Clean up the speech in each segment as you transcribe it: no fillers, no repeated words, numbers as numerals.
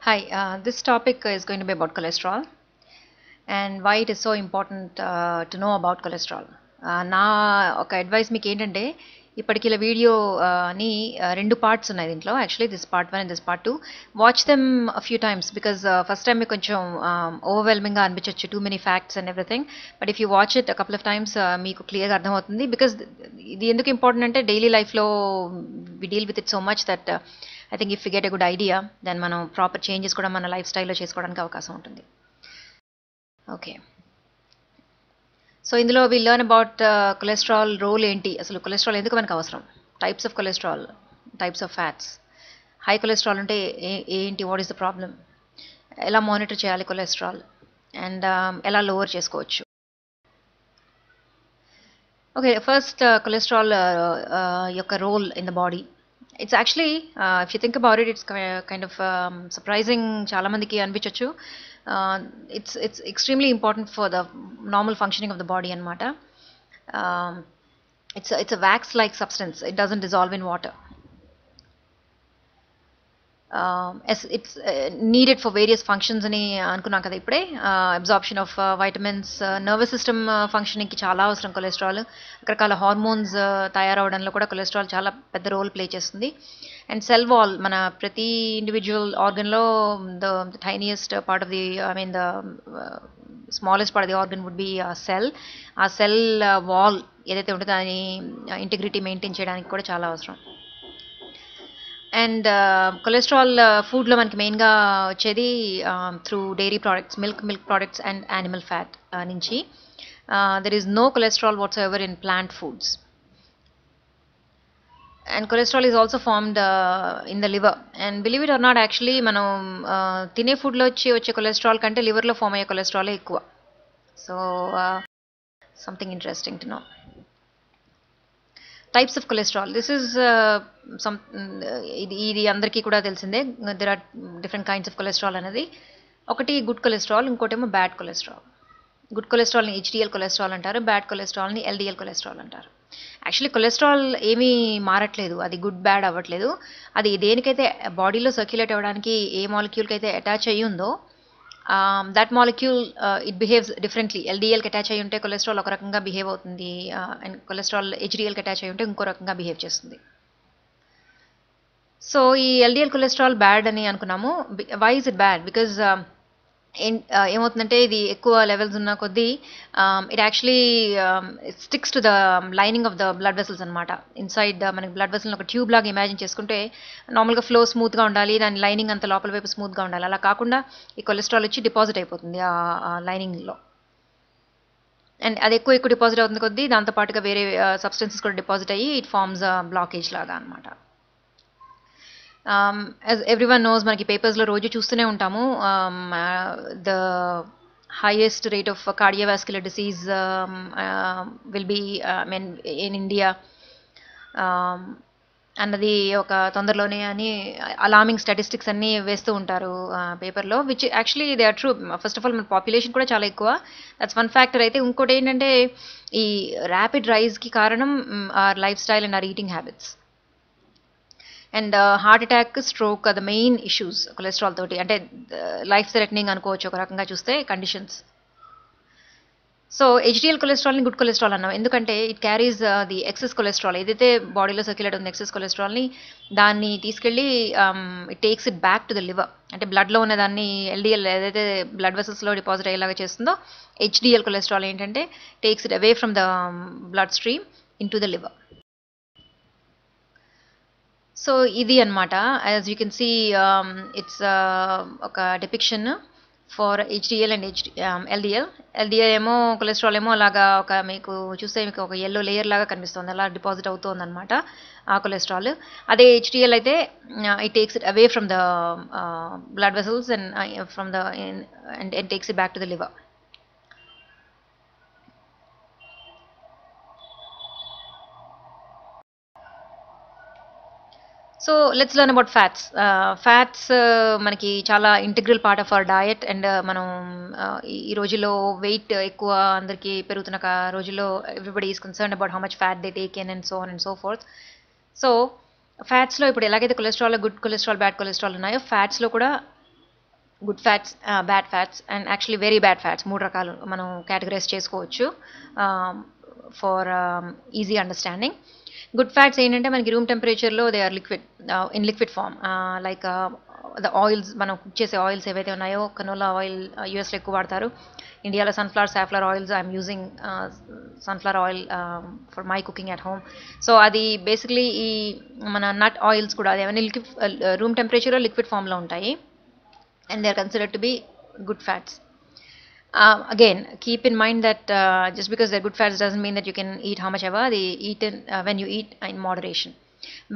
Hi, this topic is going to be about cholesterol and why it is so important to know about cholesterol. నా ఒక advice మీకు ఏంటంటే ఇప్పటికి ఇలా video ని రెండు పార్ట్స్ ఉన్నాయి దీంట్లో actually this part 1 and this part 2 watch them a few times because first time మీకు కొంచెం ఓవర్వెల్మింగ్గా అనిపించవచ్చు too many facts and everything but if you watch it couple of times మీకు క్లియర్గా అర్థమవుతుంది బికాజ్ ఇది ఎందుకు ఇంపార్టెంట్ అంటే డైలీ లైఫ్లో we deal with it so much that I think if you get a good idea then మనం proper changes కూడా మన లైఫ్ స్టైల్లో చేసుకోవడానికి అవకాశం ఉంటుంది. ఓకే, సో ఇందులో we learn about cholesterol role ఏంటి, అసలు కొలెస్ట్రాల్ ఎందుకు మనకు అవసరం, types of cholesterol, types of fats, high cholesterol ఉంటే ఏంటి, వాట్ ఈస్ ద ప్రాబ్లం, ఎలా మానిటర్ చేయాలి కొలెస్ట్రాల్ అండ్ ఎలా లోవర్ చేసుకోవచ్చు. ఓకే, ఫస్ట్ కొలెస్ట్రాల్ యొక్క role in the body. It's actually if you think about it it's kind of surprising, చాలా మందికి అనిపించవచ్చు. It's extremely important for the normal functioning of the body అనమాట. It's a wax like substance, it doesn't dissolve in water. As it's needed for various functions అని అనుకున్నాం కదా ఇప్పుడే. Absorption of vitamins, nervous system ఫంక్షనింగ్కి చాలా అవసరం cholesterol. రకరకాల hormones తయారవడంలో కూడా కొలెస్ట్రాల్ చాలా పెద్ద రోల్ ప్లే చేస్తుంది. అండ్ సెల్ వాల్, మన ప్రతి ఇండివిజువల్ ఆర్గన్లో the tiniest part of the the smallest part of the organ would be cell. ఆ సెల్ వాల్ ఏదైతే ఉంటుందో దాని ఇంటిగ్రిటీ మెయింటైన్ చేయడానికి కూడా చాలా అవసరం. అండ్ కొలెస్ట్రాల్ ఫుడ్లో మనకి మెయిన్గా వచ్చేది through dairy products, milk products and animal fat నుంచి. There is no cholesterol whatsoever in plant foods. And cholesterol is also formed in the liver. And believe it or not, actually మనం తినే ఫుడ్లో వచ్చే cholesterol కంటే లివర్లో form అయ్యే కొలెస్ట్రాలే ఎక్కువ. So something interesting to know. Types of cholesterol, this is ఇది అందరికీ కూడా తెలిసిందే. There are different kinds of cholesterol అనేది. ఒకటి గుడ్ కొలెస్ట్రాల్, ఇంకోటేమో బ్యాడ్ కొలెస్ట్రాల్. గుడ్ కొలెస్ట్రాల్ని హెచ్డిఎల్ కొలెస్ట్రాల్ అంటారు, బ్యాడ్ కొలెస్ట్రాల్ని ఎల్డిఎల్ కొలెస్ట్రాల్ అంటారు. యాక్చువల్లీ కొలెస్ట్రాల్ ఏమీ మారట్లేదు, అది గుడ్ బ్యాడ్ అవ్వట్లేదు. అది దేనికైతే బాడీలో సర్క్యులేట్ అవ్వడానికి ఏ మాలిక్యూల్కి అయితే అటాచ్ అయ్యి ఉందో that molecule it behaves differently. ఎల్డిఎల్కి అటాచ్ అయ్యి ఉంటే కొలెస్ట్రాల్ ఒక రకంగా బిహేవ్ అవుతుంది, అండ్ కొలెస్ట్రాల్ హెచ్డిఎల్కి అటాచ్ అయ్యి ఉంటే ఇంకో రకంగా బిహేవ్ చేస్తుంది. సో ఈ ఎల్డిఎల్ కొలెస్ట్రాల్ బ్యాడ్ అని అనుకున్నాము. Why is it bad? Because ఏమవుతుందంటే ఇది ఎక్కువ లెవెల్స్ ఉన్న కొద్దీ it actually sticks to the lining of the blood vessels అనమాట. ఇన్సైడ్ మనకి బ్లడ్ వెసల్ని ఒక ట్యూబ్ లాగా ఇమాజిన్ చేసుకుంటే నార్మల్గా ఫ్లో స్మూత్గా ఉండాలి, దాని లైనింగ్ అంత లోపల వైపు స్మూత్గా ఉండాలి. అలా కాకుండా ఈ కొలెస్ట్రాల్ వచ్చి డిపాజిట్ అయిపోతుంది ఆ లైనింగ్లో. అండ్ అది ఎక్కువ డిపాజిట్ అవుతుంది కొద్దీ దాంతోపాటుగా వేరే సబ్స్టెన్సెస్ కూడా డిపాజిట్ అయ్యి ఇట్ ఫార్మ్స్ బ్లాకేజ్ లాగా అనమాట. as everyone knows, మనకి పేపర్స్లో రోజు చూస్తూనే ఉంటాము the highest rate of cardiovascular disease will be in India అన్నది ఒక తొందరలోనే అని అలార్మింగ్ స్టాటిస్టిక్స్ అన్నీ వేస్తూ ఉంటారు పేపర్లో, which actually they are true. First of all మన పాపులేషన్ కూడా చాలా ఎక్కువ, దట్స్ వన్ ఫ్యాక్టర్. అయితే ఇంకోటి ఏంటంటే ఈ ర్యాపిడ్ రైజ్కి కారణం or life style and or eating habits. And heart attack, stroke the main issues cholesterol తోటి, అంటే లైఫ్ థ్రెటనింగ్ అనుకోవచ్చు ఒక రకంగా చూస్తే కండిషన్స్. సో హెచ్డిఎల్ కొలెస్ట్రాల్ని గుడ్ కొలెస్ట్రాల్ అన్నాం ఎందుకంటే it carries the excess cholesterol, ఏదైతే బాడీలో సర్క్యులేట్ ఉంది ఎక్సెస్ కొలెస్ట్రాల్ని దాన్ని తీసుకెళ్ళి it takes it back to the liver. అంటే బ్లడ్లో ఉన్న దాన్ని ఎల్డిఎల్ ఏదైతే బ్లడ్ వెసల్స్లో డిపాజిట్ అయ్యేలాగా చేస్తుందో, హెచ్డిఎల్ కొలెస్ట్రాల్ ఏంటంటే takes it away from the blood stream in to the liver. So ఇది అనమాట. As you can see it's ఒక depiction for HDL and LDL. LDL ఏమో కొలెస్ట్రాల్ ఏమో అలాగా ఒక మీకు చూస్తే మీకు ఒక ఎల్లో లేయర్ లాగా కనిపిస్తుంది, అలా డిపాజిట్ అవుతుంది అనమాట ఆ కొలెస్ట్రాల్. అదే హెచ్డిఎల్ అయితే it takes it away from the blood vessels and from the and takes it back to the liver. So let's learn about fats. Fats మనకి చాలా integral part of our diet. And మనం ఈ రోజుల్లో weight ఎక్కువ అందరికీ పెరుగుతున్న రోజుల్లో everybody is concern about how much fat they take in and so on and so forth. So ఫ్యాట్స్లో ఇప్పుడు ఎలాగైతే cholesterol, good cholesterol, bad cholesterol ఉన్నాయో ఫ్యాట్స్లో కూడా good fats, bad fats and actually very bad fats, మూడు రకాలు మనం categorize చేసుకోవచ్చు for easy understanding. Good fats ఏంటంటే మనకి రూమ్ టెంపరేచర్లో they are liquid, in liquid form, like the oils, మనం కుక్ చేసే ఆయిల్స్ ఏవైతే ఉన్నాయో, కనోలా ఆయిల్ యూఎస్లో ఎక్కువ వాడతారు. ఇండియాలో sunflower, safflower oils, I'm using sunflower oil for my cooking at home. So అది బేసిక్లీ ఈ మన నట్ ఆయిల్స్ కూడా అది అవన్నీ లిక్విడ్, రూమ్ టెంపరేచర్లో లిక్విడ్ ఫామ్లో ఉంటాయి, and they are considered to be good fats. Again, keep in mind that just because they're good fats doesn't mean that you can eat how much ever. They eat in, when you eat in moderation.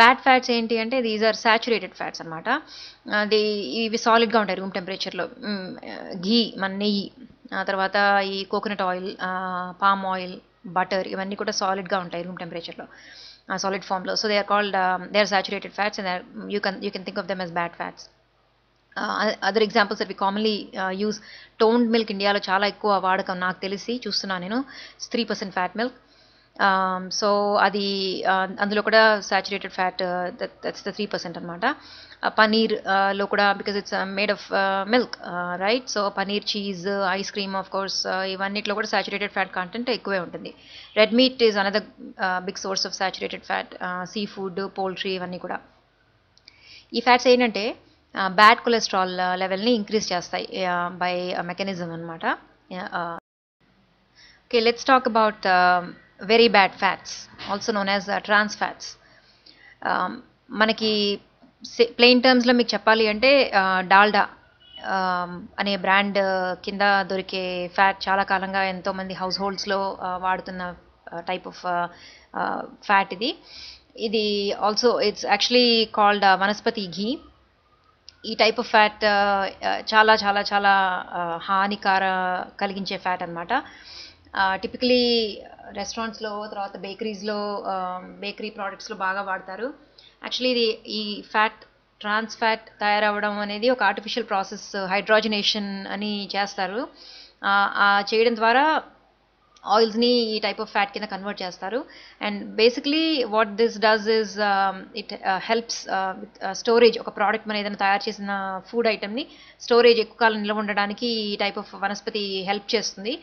Bad fats ఏంటి అంటే these are saturated fats అనమాట. అది ఇవి సాలిడ్గా ఉంటాయి room టెంపరేచర్లో. ఘీ, మన నెయ్యి, తర్వాత ఈ coconut oil, palm oil, butter, ఇవన్నీ కూడా సాలిడ్గా ఉంటాయి రూమ్ టెంపరేచర్లో, సాలిడ్ ఫామ్లో. So they are called, they are saturated fats and you can think of them as bad fats. Other examples that we commonly use, toned milk ఇండియాలో చాలా ఎక్కువ వాడకం నాకు తెలిసి చూస్తున్నాను నేను, 3% ఫ్యాట్ మిల్క్. సో అది అందులో కూడా సాచురేటెడ్ ఫ్యాట్, దట్స్ ద 3% అనమాట. పనీర్ లో కూడా, because it's made of milk, right? So paneer, cheese, ice cream, of course ఇవన్నిట్లో కూడా సాచురేటెడ్ ఫ్యాట్ కంటెంట్ ఎక్కువే ఉంటుంది. Red meat is another big source of saturated fat, sea food, poultry, ఇవన్నీ కూడా. ఈ ఫ్యాట్స్ ఏంటంటే బ్యాడ్ కొలెస్ట్రాల్ లెవెల్ని ఇంక్రీజ్ చేస్తాయి బై మెకానిజం అనమాట. Okay, let's talk about very bad fats, also known as trans fats. మనకి ప్లెయిన్ టర్మ్స్లో మీకు చెప్పాలి అంటే డాల్డా అనే బ్రాండ్ కింద దొరికే ఫ్యాట్ చాలా కాలంగా ఎంతోమంది హౌస్ హోల్డ్స్లో వాడుతున్న టైప్ ఆఫ్ ఫ్యాట్ ఇది. ఇది ఆల్సో ఇట్స్ యాక్చువల్లీ కాల్డ్ వనస్పతి ఘీ. ఈ టైప్ ఆఫ్ ఫ్యాట్ చాలా చాలా చాలా హానికార కలిగించే ఫ్యాట్ అనమాట. టిపికలీ రెస్టారెంట్స్లో, తర్వాత బేకరీస్లో, బేకరీ ప్రోడక్ట్స్లో బాగా వాడతారు. యాక్చువల్లీ ఇది, ఈ ఫ్యాట్, ట్రాన్స్ ఫ్యాట్ తయారవ్వడం అనేది ఒక ఆర్టిఫిషియల్ ప్రాసెస్, హైడ్రోజనేషన్ అని చేస్తారు. చేయడం ద్వారా ఆయిల్స్ని ఈ టైప్ ఆఫ్ ఫ్యాట్ కింద కన్వర్ట్ చేస్తారు. And basically what this does is it helps with storage. ఒక ప్రోడక్ట్, మనం ఏదైనా తయారు చేసిన ఫుడ్ ఐటమ్ని స్టోరేజ్ ఎక్కువ కాలం నిల్వ ఉండడానికి ఈ టైప్ ఆఫ్ వనస్పతి హెల్ప్ చేస్తుంది.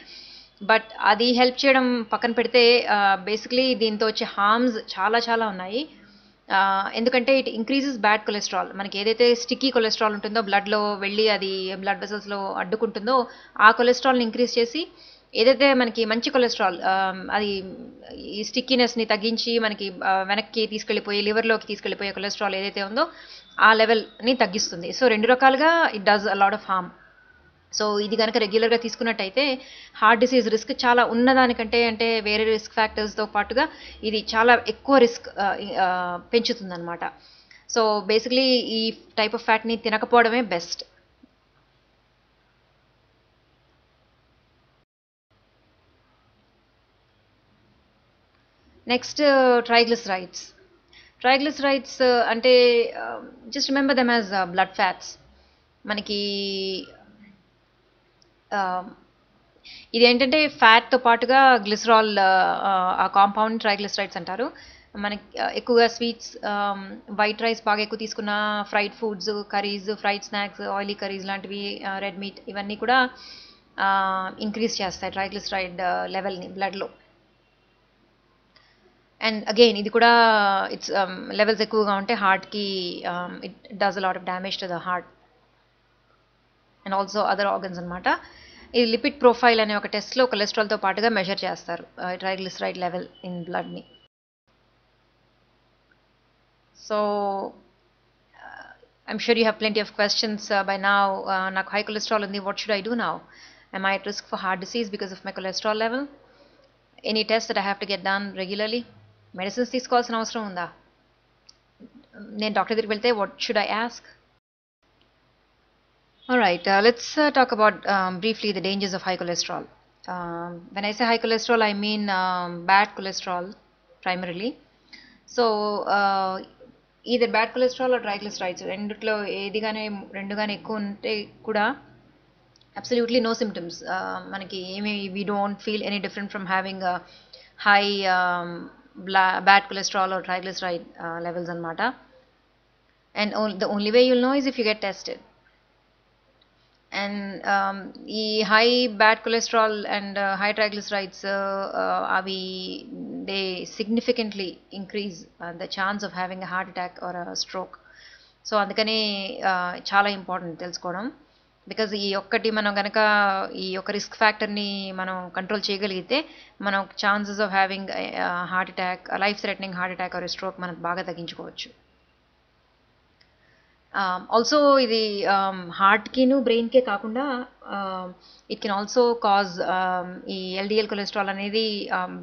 బట్ అది హెల్ప్ చేయడం పక్కన పెడితే బేసిక్లీ దీంతో వచ్చే హార్మ్స్ చాలా చాలా ఉన్నాయి. ఎందుకంటే ఇట్ ఇంక్రీజెస్ బ్యాడ్ కొలెస్ట్రాల్. మనకి ఏదైతే స్టిక్కీ కొలెస్ట్రాల్ ఉంటుందో, బ్లడ్లో వెళ్ళి అది బ్లడ్ వెసల్స్లో అడ్డుకుంటుందో, ఆ కొలెస్ట్రాల్ని ఇంక్రీజ్ చేసి ఏదైతే మనకి మంచి కొలెస్ట్రాల్, అది ఈ స్టిక్కీనెస్ని తగ్గించి మనకి వెనక్కి తీసుకెళ్ళిపోయి లివర్లోకి తీసుకెళ్ళిపోయే కొలెస్ట్రాల్ ఏదైతే ఉందో ఆ లెవెల్ని తగ్గిస్తుంది. సో రెండు రకాలుగా it does a lot of harm. So ఇది కనుక రెగ్యులర్గా తీసుకున్నట్టయితే హార్ట్ డిసీజ్ రిస్క్ చాలా ఉన్నదానికంటే, అంటే వేరే రిస్క్ ఫ్యాక్టర్స్తో పాటుగా ఇది చాలా ఎక్కువ రిస్క్ పెంచుతుందన్నమాట. సో బేసిక్లీ ఈ టైప్ ఆఫ్ ఫ్యాట్ని తినకపోవడమే బెస్ట్. Next, triglycerides. ట్రైగ్లిసరైడ్స్ అంటే just remember them as blood fats. మనకి ఇదేంటంటే ఫ్యాట్తో పాటుగా గ్లిసరాల్, ఆ కాంపౌండ్ ట్రైగ్లిసరైడ్స్ అంటారు. మనకి ఎక్కువగా స్వీట్స్, వైట్ రైస్ బాగా ఎక్కువ తీసుకున్న, fried foods, curries, fried snacks, oily curries లాంటివి, రెడ్ మీట్, ఇవన్నీ కూడా ఇంక్రీజ్ చేస్తాయి ట్రైగ్లిసరైడ్ లెవెల్ని బ్లడ్లో. అండ్ అగైన్ ఇది కూడా ఇట్స్ లెవెల్స్ ఎక్కువగా ఉంటే హార్ట్కి it does a lot of damage to the heart and also other organs అనమాట. ఇది లిపిడ్ ప్రొఫైల్ అనే ఒక టెస్ట్లో కొలెస్ట్రాల్తో పాటుగా మెజర్ చేస్తారు ట్రైగ్లిసరైడ్ లెవెల్ ఇన్ బ్లడ్ని. So I'm sure you have plenty of questions by now. నాకు హై కొలెస్ట్రాల్ ఉంది, what should I do now? Am I at risk for heart disease because of my cholesterol level? Any tests that I have to get done regularly? Medicines తీసుకోవాల్సిన అవసరం ఉందా? నేను doctor దగ్గరికి వెళ్తే what should I ask? Alright, let's talk about briefly the dangers of high cholesterol. When I say high cholesterol, I mean bad cholesterol primarily. So either bad cholesterol or triglycerides, రెండిట్లో రెండుగానే ఎక్కువ ఉంటే కూడా absolutely no symptoms. మనకి ఏమి, we don't feel any different from having a high bad cholesterol or triglyceride levels అనమాట. And the only way you'll know is if you get tested. And ఈ high bad cholesterol and high triglycerides అవి they significantly increase the chance of having a heart attack or stroke. So అందుకనే చాలా important తెలుసుకోవడం. Because ఈ ఒక్కటి మనం కనుక ఈ యొక్క రిస్క్ ఫ్యాక్టర్ని మనం కంట్రోల్ చేయగలిగితే మనం chances of having heart attack, life threatening heart attack or stroke మనం బాగా తగ్గించుకోవచ్చు. ఆల్సో ఇది హార్ట్కిను బ్రెయిన్కే కాకుండా ఇట్ కెన్ ఆల్సో కాజ్ ఈ ఎల్డిఎల్ కొలెస్ట్రాల్ అనేది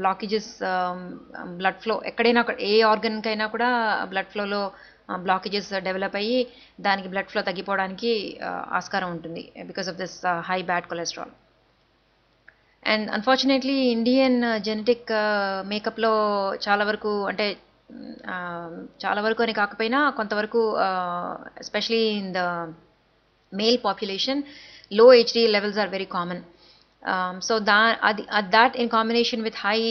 బ్లాకేజెస్ బ్లడ్ ఫ్లో ఎక్కడైనా ఏ ఆర్గన్కైనా కూడా బ్లడ్ ఫ్లోలో బ్లాకేజెస్ డెవలప్ అయ్యి దానికి బ్లడ్ ఫ్లో తగ్గిపోవడానికి ఆస్కారం ఉంటుంది because of this high bad cholesterol. And unfortunately Indian genetic మేకప్లో చాలా వరకు అంటే చాలా వరకు అని కాకపోయినా కొంతవరకు especially in the male population low HDL levels are very common. So that in combination with high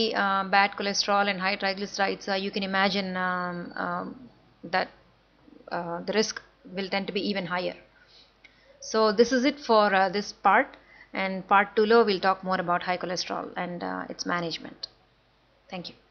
bad cholesterol and high triglycerides, you can imagine that the risk will tend to be even higher. So this is it for this part, and part 2 lo we'll talk more about high cholesterol and its management. Thank you.